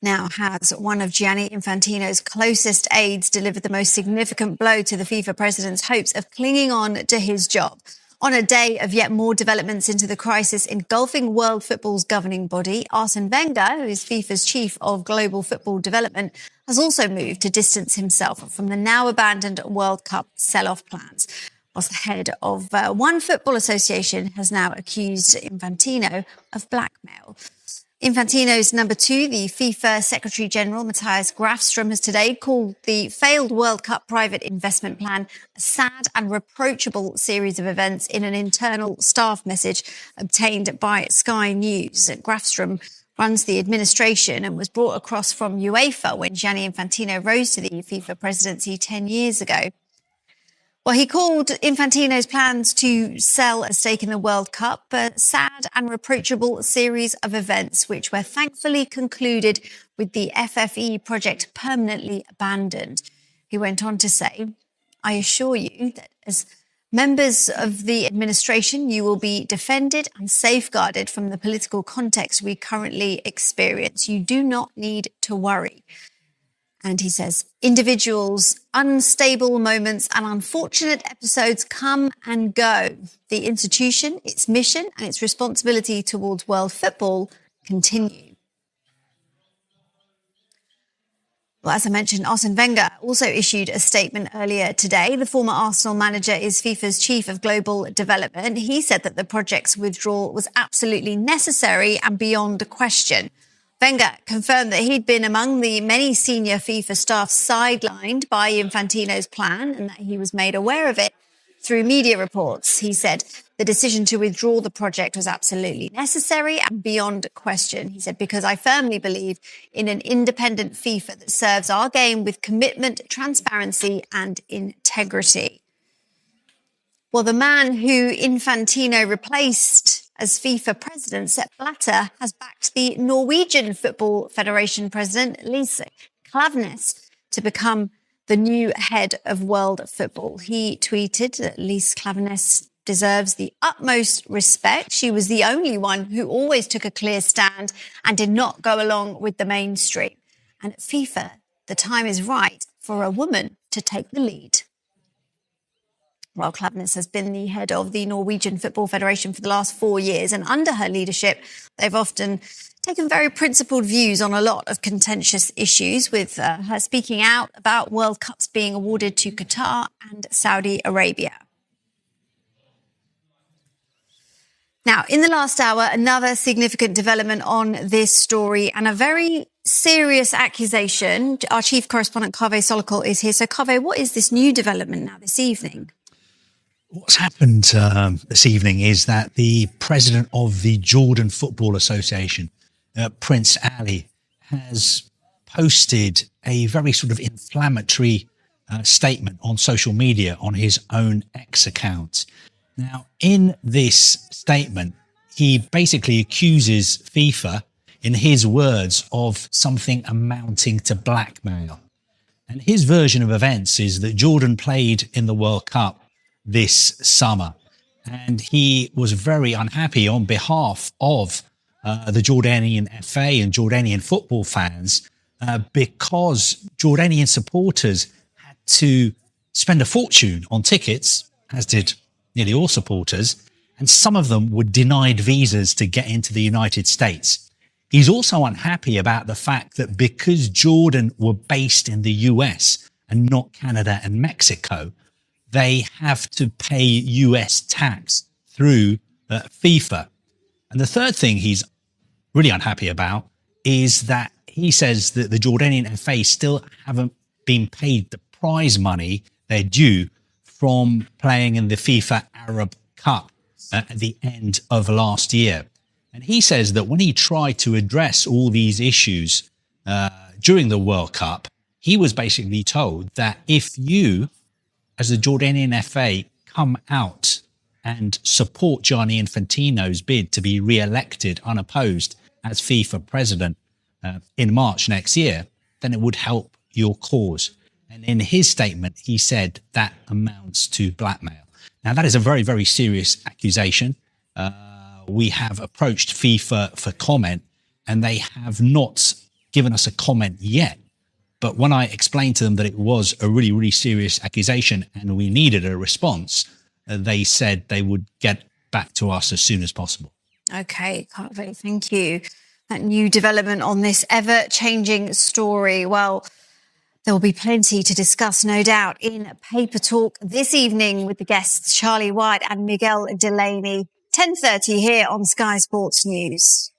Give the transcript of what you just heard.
Now has one of Gianni Infantino's closest aides delivered the most significant blow to the FIFA president's hopes of clinging on to his job. On a day of yet more developments into the crisis engulfing world football's governing body, Arsene Wenger, who is FIFA's chief of global football development, has also moved to distance himself from the now abandoned World Cup sell-off plans. Whilst the head of one football association has now accused Infantino of blackmail. Infantino's number two, the FIFA Secretary General Matthias Grafström, has today called the failed World Cup private investment plan a sad and reproachable series of events in an internal staff message obtained by Sky News. Grafström runs the administration and was brought across from UEFA when Gianni Infantino rose to the FIFA presidency 10 years ago. Well, he called Infantino's plans to sell a stake in the World Cup a sad and reproachable series of events, which were thankfully concluded with the FFE project permanently abandoned. He went on to say, "I assure you that as members of the administration, you will be defended and safeguarded from the political context we currently experience. You do not need to worry." And he says, individuals, unstable moments and unfortunate episodes come and go. The institution, its mission and its responsibility towards world football continue. Well, as I mentioned, Arsene Wenger also issued a statement earlier today. The former Arsenal manager is FIFA's chief of global development. He said that the project's withdrawal was absolutely necessary and beyond question. Wenger confirmed that he'd been among the many senior FIFA staff sidelined by Infantino's plan and that he was made aware of it through media reports. He said the decision to withdraw the project was absolutely necessary and beyond question. He said, because I firmly believe in an independent FIFA that serves our game with commitment, transparency and integrity. Well, the man who Infantino replaced as FIFA president, Sepp Blatter, has backed the Norwegian Football Federation president, Lise Klaveness, to become the new head of world football. He tweeted that Lise Klaveness deserves the utmost respect. She was the only one who always took a clear stand and did not go along with the mainstream. And at FIFA, the time is right for a woman to take the lead. Well, Klaveness has been the head of the Norwegian Football Federation for the last 4 years, and under her leadership, they've often taken very principled views on a lot of contentious issues, with her speaking out about World Cups being awarded to Qatar and Saudi Arabia. Now, in the last hour, another significant development on this story and a very serious accusation. Our chief correspondent, Kaveh Solokol, is here. So, Kaveh, what is this new development now this evening? What's happened this evening is that the president of the Jordan Football Association, Prince Ali, has posted a very sort of inflammatory statement on social media on his own X account. Now, in this statement, he basically accuses FIFA, in his words, of something amounting to blackmail. And his version of events is that Jordan played in the World Cup this summer, and he was very unhappy on behalf of the Jordanian FA and Jordanian football fans because Jordanian supporters had to spend a fortune on tickets, as did nearly all supporters, and some of them were denied visas to get into the United States. He's also unhappy about the fact that because Jordan were based in the US and not Canada and Mexico, they have to pay US tax through FIFA. And the third thing he's really unhappy about is that he says that the Jordanian FA still haven't been paid the prize money they're due from playing in the FIFA Arab Cup at the end of last year. And he says that when he tried to address all these issues during the World Cup, he was basically told that if you, as the Jordanian FA, come out and support Gianni Infantino's bid to be re-elected unopposed as FIFA president in March next year, then it would help your cause. And in his statement, he said that amounts to blackmail. Now, that is a very, very serious accusation. We have approached FIFA for comment, and they have not given us a comment yet. But when I explained to them that it was a really, really serious accusation and we needed a response, they said they would get back to us as soon as possible. Okay, can't wait. Thank you. That new development on this ever-changing story. Well, there will be plenty to discuss, no doubt, in Paper Talk this evening with the guests Charlie White and Miguel Delaney, 10:30 here on Sky Sports News.